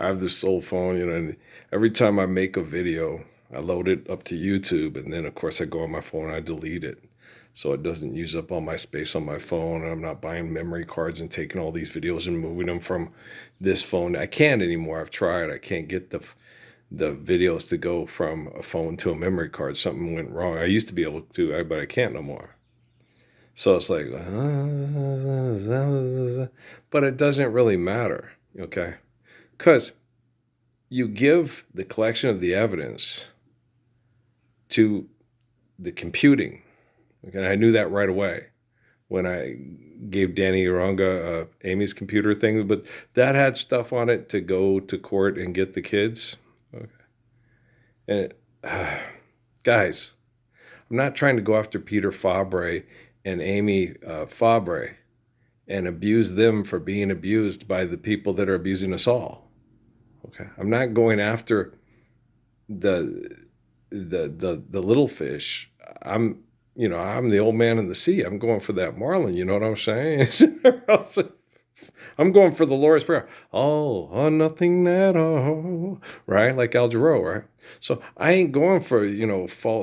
I have this old phone, and every time I make a video, I load it up to YouTube, and then of course I go on my phone and I delete it. So it doesn't use up all my space on my phone. I'm not buying memory cards and taking all these videos and moving them from this phone. I can't anymore. I've tried. I can't get the videos to go from a phone to a memory card. Something went wrong. I used to be able to, but I can't no more. So it's like, but it doesn't really matter, okay? Because you give the collection of the evidence to the computing. Okay, I knew that right away when I gave Danny Uranga Amy's computer thing, but that had stuff on it to go to court and get the kids. Okay. And guys, I'm not trying to go after Peter Fabre and Amy Fabre and abuse them for being abused by the people that are abusing us all. Okay, I'm not going after the little fish. I'm the old man in the sea. I'm going for that marlin. You know what I'm saying? I'm going for the Lord's Prayer. All or nothing at all. Right? Like Al Jarreau, right? So I ain't going for,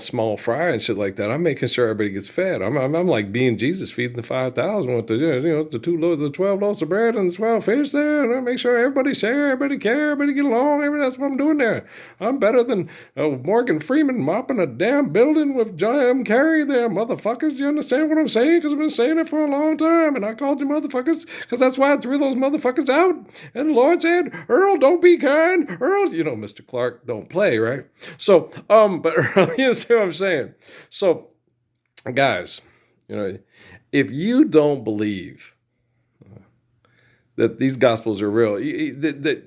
small fry and shit like that. I'm making sure everybody gets fed. I'm like being Jesus feeding the 5,000 with the 12 loaves of bread and the 12 fish there. And I make sure everybody share, everybody care, everybody get along. That's what I'm doing there. I'm better than Morgan Freeman mopping a damn building with Jim Carrey there, motherfuckers. You understand what I'm saying? Because I've been saying it for a long time. And I called you motherfuckers because that's why I threw those motherfuckers out. And the Lord said, Earl, don't be kind. Earl, Mr. Clark don't play, right? So, but you see what I'm saying? So, guys, if you don't believe that these gospels are real, that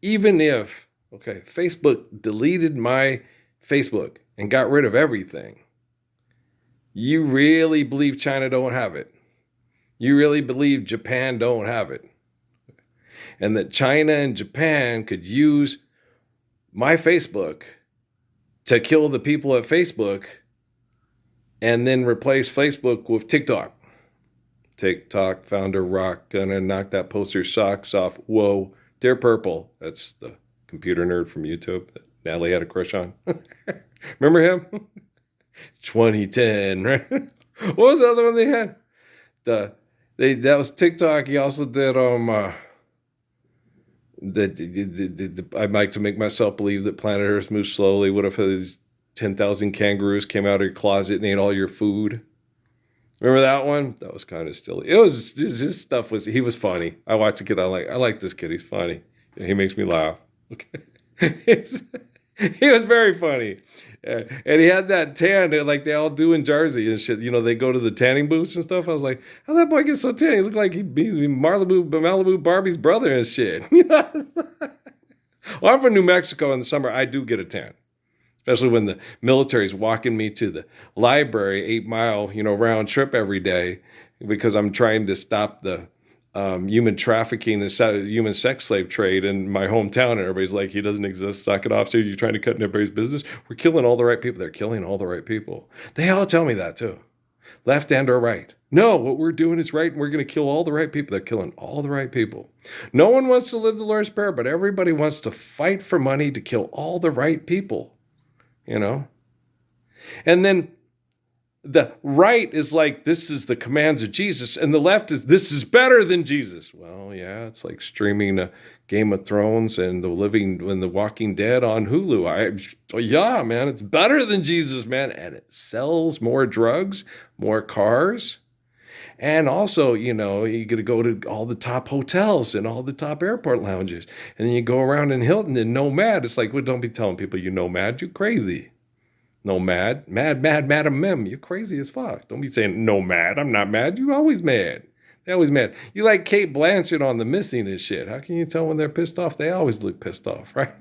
even if, Facebook deleted my Facebook and got rid of everything, you really believe China don't have it. You really believe Japan don't have it. And that China and Japan could use my Facebook to kill the people at Facebook and then replace Facebook with TikTok. TikTok founder Rock gonna knock that poster's socks off. Whoa, they're purple. That's the computer nerd from YouTube that Natalie had a crush on. Remember him? 2010, right? What was the other one they had? That was TikTok. He also did I'd like to make myself believe that planet Earth moves slowly. What if these 10,000 kangaroos came out of your closet and ate all your food? Remember that one? That was kind of silly. It was his stuff he was funny. I watched the kid. I like this kid. He's funny. He makes me laugh. Okay. He was very funny. And he had that tan like they all do in Jersey and shit. They go to the tanning booths and stuff. I was like, how'd that boy get so tan? He looked like he'd be Malibu Barbie's brother and shit. Well, I'm from New Mexico in the summer. I do get a tan. Especially when the military's walking me to the library 8-mile, round trip every day because I'm trying to stop the human trafficking, the human sex slave trade in my hometown. And everybody's like, he doesn't exist. Suck it off, dude. You're trying to cut in everybody's business. We're killing all the right people. They're killing all the right people. They all tell me that too. Left and or right. No, what we're doing is right. And we're going to kill all the right people. They're killing all the right people. No one wants to live the Lord's Prayer, but everybody wants to fight for money to kill all the right people. And then the right is like, this is the commands of Jesus. And the left is, this is better than Jesus. Well, yeah, it's like streaming Game of Thrones and The Walking Dead on Hulu. Yeah, man, it's better than Jesus, man. And it sells more drugs, more cars. And also, you get to go to all the top hotels and all the top airport lounges. And then you go around in Hilton and Nomad. It's like, well, don't be telling people you nomad. You're crazy. Nomad. Mad, Madam Mim. You're crazy as fuck. Don't be saying, no, mad. I'm not mad. You're always mad. They're always mad. You like Kate Blanchett on The Missing and shit. How can you tell when they're pissed off? They always look pissed off, right?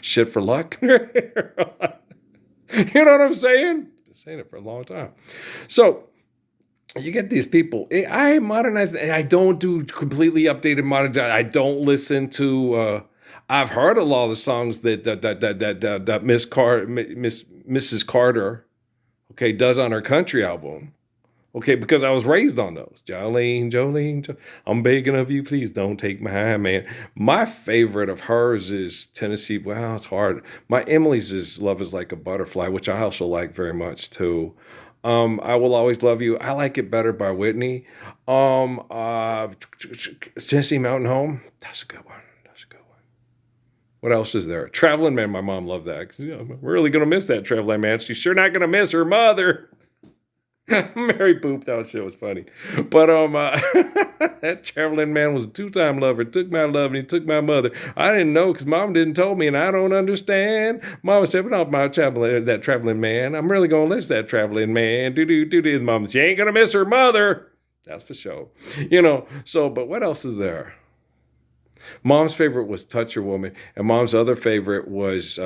Shit for luck. You know what I'm saying? Been saying it for a long time. So, you get these people. I modernize, and I don't do completely updated modernization. I don't listen to. I've heard a lot of the songs that Mrs. Carter, does on her country album. Okay, because I was raised on those. Jolene, Jolene, I'm begging of you, please don't take my hand, man. My favorite of hers is Tennessee. Well, it's hard. My Emily's is Love is Like a Butterfly, which I also like very much too. I Will Always Love You. I like it better by Whitney. Um, uh, Tennessee Mountain Home. That's a good one. That's a good one. What else is there? Traveling Man. My mom loved that. 'Cause, I'm really gonna miss that Traveling Man. She's sure not gonna miss her mother. Mary pooped. That shit was funny. But that traveling man was a two-time lover. Took my love and he took my mother. I didn't know because mom didn't tell me, and I don't understand. Mom was stepping off my traveling that traveling man. I'm really gonna miss that traveling man. Do do do do. Mom, she ain't gonna miss her mother. That's for sure. So, but what else is there? Mom's favorite was Touch Your Woman, and mom's other favorite was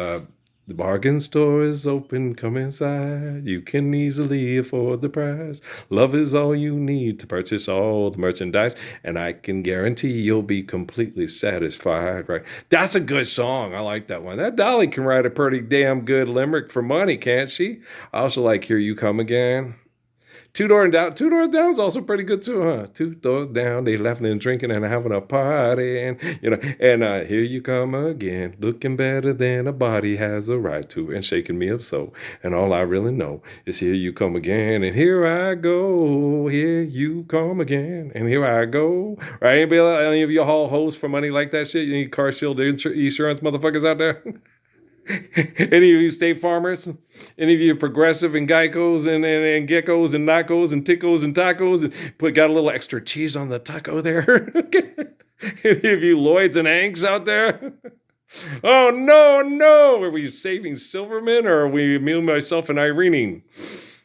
the bargain store is open. Come inside. You can easily afford the price. Love is all you need to purchase all the merchandise, and I can guarantee you'll be completely satisfied. Right? That's a good song. I like that one. That Dolly can write a pretty damn good limerick for money, can't she? I also like Here You Come Again. Two doors down is also pretty good too, huh? Two doors down, they laughing and drinking and having a party, and here you come again, looking better than a body has a right to, and shaking me up so. And all I really know is here you come again, and here I go, here you come again, and here I go. Right? Any of you haul hose for money like that shit? You need car shield insurance motherfuckers out there? Any of you state farmers? Any of you progressive and Geicos and geckos and nacos and ticos and tacos and got a little extra cheese on the taco there? Any of you Lloyds and Hanks out there? Oh no, no! Are we saving Silverman or are we me, myself, and Irene?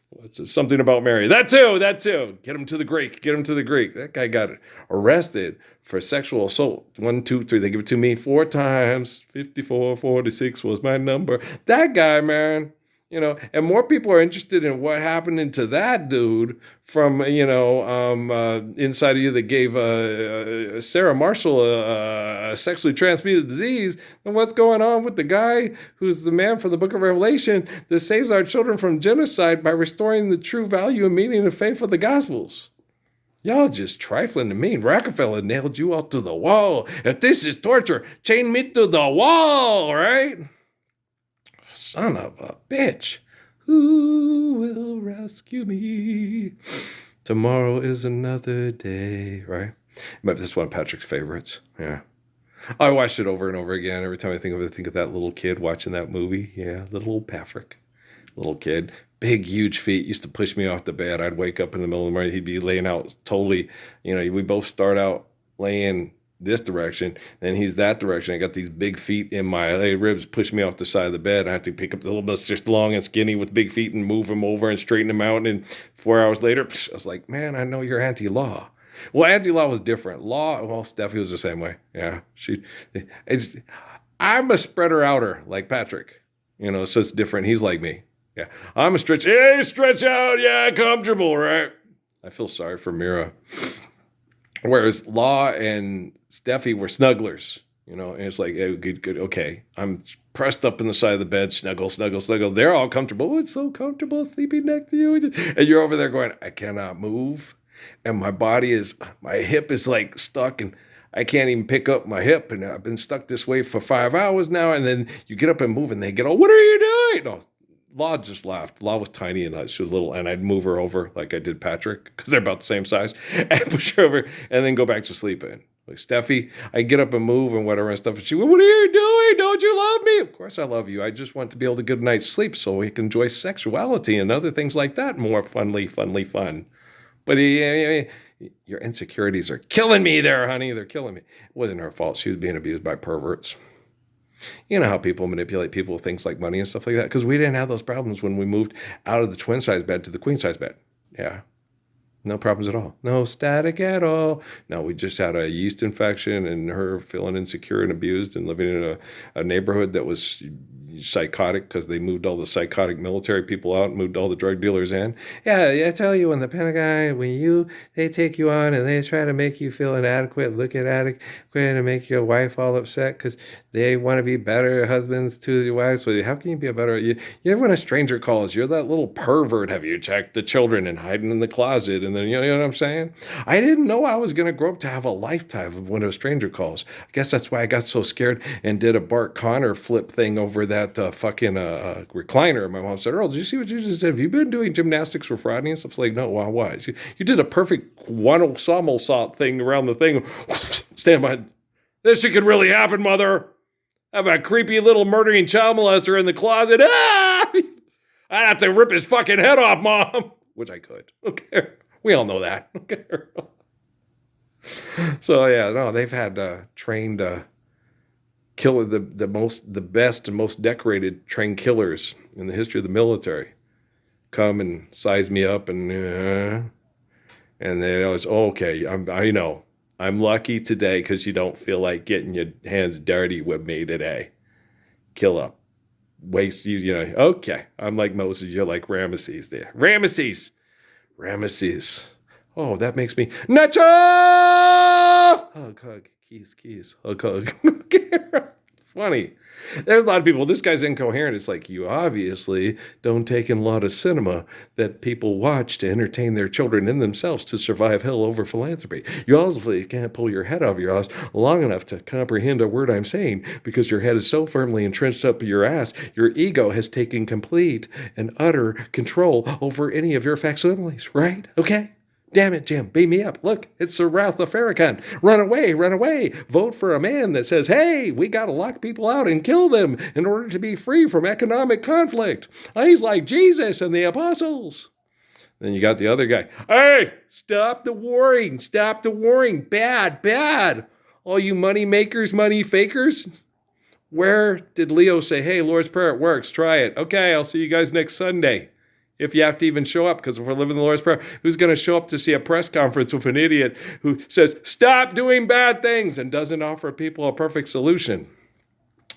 What's something about Mary? That too, that too. Get him to the Greek. Get him to the Greek. That guy got arrested for sexual assault. 1, 2, 3. They give it to me 4 times. 54, 46 was my number. That guy, man. And more people are interested in what happened to that dude from, inside of you that gave Sarah Marshall a sexually transmitted disease than what's going on with the guy who's the man from the book of Revelation that saves our children from genocide by restoring the true value and meaning and faith of the Gospels. Y'all just trifling to me. Rockefeller nailed you all to the wall. If this is torture, chain me to the wall, right? Son of a bitch. Who will rescue me? Tomorrow is another day, right? But this is one of Patrick's favorites. Yeah. I watched it over and over again. Every time I think of it, I think of that little kid watching that movie. Yeah, little old Patrick. Little kid. Big, huge feet. Used to push me off the bed. I'd wake up in the middle of the morning. He'd be laying out totally, we both start out laying this direction, then he's that direction. I got these big feet in my ribs, push me off the side of the bed. I have to pick up the little bit just long and skinny with big feet and move him over and straighten him out. And 4 hours later, I was like, man, I know you're anti-law. Well, anti-law was different. Law, well, Steffi was the same way. Yeah, I'm a spreader outer like Patrick. So it's different. He's like me. Yeah, I'm a stretch. Hey, stretch out. Yeah, comfortable, right? I feel sorry for Mira. Whereas Law and Steffi were snugglers, and it's like, oh, good, okay. I'm pressed up in the side of the bed, snuggle, snuggle, snuggle. They're all comfortable. Oh, it's so comfortable sleeping next to you. And you're over there going, I cannot move. And my hip is like stuck and I can't even pick up my hip. And I've been stuck this way for 5 hours now. And then you get up and move and they get all, what are you doing? No, Law just laughed. Law was tiny and she was little, and I'd move her over like I did Patrick because they're about the same size, and push her over, and then go back to sleeping. Like Steffi, I get up and move and whatever and stuff, and she went, "What are you doing? Don't you love me?" Of course I love you. I just want to be able to get a night's sleep so we can enjoy sexuality and other things like that more fun. But your insecurities are killing me there, honey. They're killing me. It wasn't her fault. She was being abused by perverts. You know how people manipulate people with things like money and stuff like that? Because we didn't have those problems when we moved out of the twin size bed to the queen size bed. Yeah. No problems at all. No static at all. No, we just had a yeast infection and her feeling insecure and abused and living in a neighborhood that was psychotic because they moved all the psychotic military people out and moved all the drug dealers in. Yeah, I tell you, when the Pentagon, they take you on and they try to make you feel inadequate, look inadequate, and make your wife all upset because they want to be better husbands to your wives. But how can you be a better? You ever when a stranger calls, you're that little pervert. Have you checked the children and hiding in the closet? And then, you know what I'm saying? I didn't know I was going to grow up to have a lifetime of when a stranger calls. I guess that's why I got so scared and did a Bart Connor flip thing over that fucking recliner. My mom said, Earl, did you see what you just did? Have you been doing gymnastics for Friday and stuff? Like, no, why? You did a perfect one somersault thing around the thing. Stand by. This shit could really happen, mother. Have a creepy little murdering child molester in the closet. Ah! I'd have to rip his fucking head off, Mom. Which I could. Okay. We all know that. Okay. So, yeah, no, they've had trained killer, the best and most decorated trained killers in the history of the military come and size me up and they always, okay, I know. I'm lucky today because you don't feel like getting your hands dirty with me today. Kill up. Waste you know. Okay. I'm like Moses. You're like Ramesses there. Ramesses. Oh, that makes me Nacho! Hug. Keys. Hug. Funny. There's a lot of people, this guy's incoherent. It's like, you obviously don't take in a lot of cinema that people watch to entertain their children and themselves to survive hell over philanthropy. You obviously can't pull your head out of your ass long enough to comprehend a word I'm saying because your head is so firmly entrenched up your ass, your ego has taken complete and utter control over any of your facsimiles, right? Okay? Damn it, Jim, beat me up. Look, it's the Wrath of Farrakhan. Run away. Vote for a man that says, hey, we got to lock people out and kill them in order to be free from economic conflict. He's like Jesus and the apostles. Then you got the other guy. Hey, stop the warring. Bad. All you money makers, money fakers. Where did Leo say, hey, Lord's Prayer, it works. Try it. Okay, I'll see you guys next Sunday. If you have to even show up, because if we're living the Lord's Prayer, who's going to show up to see a press conference with an idiot who says, stop doing bad things and doesn't offer people a perfect solution?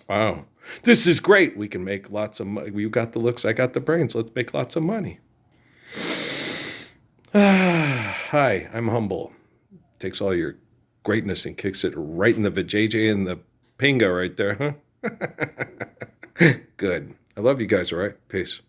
Wow. This is great. We can make lots of money. You got the looks, I got the brains. Let's make lots of money. Hi, I'm humble. Takes all your greatness and kicks it right in the vajayjay and the pinga right there, huh? Good. I love you guys, all right? Peace.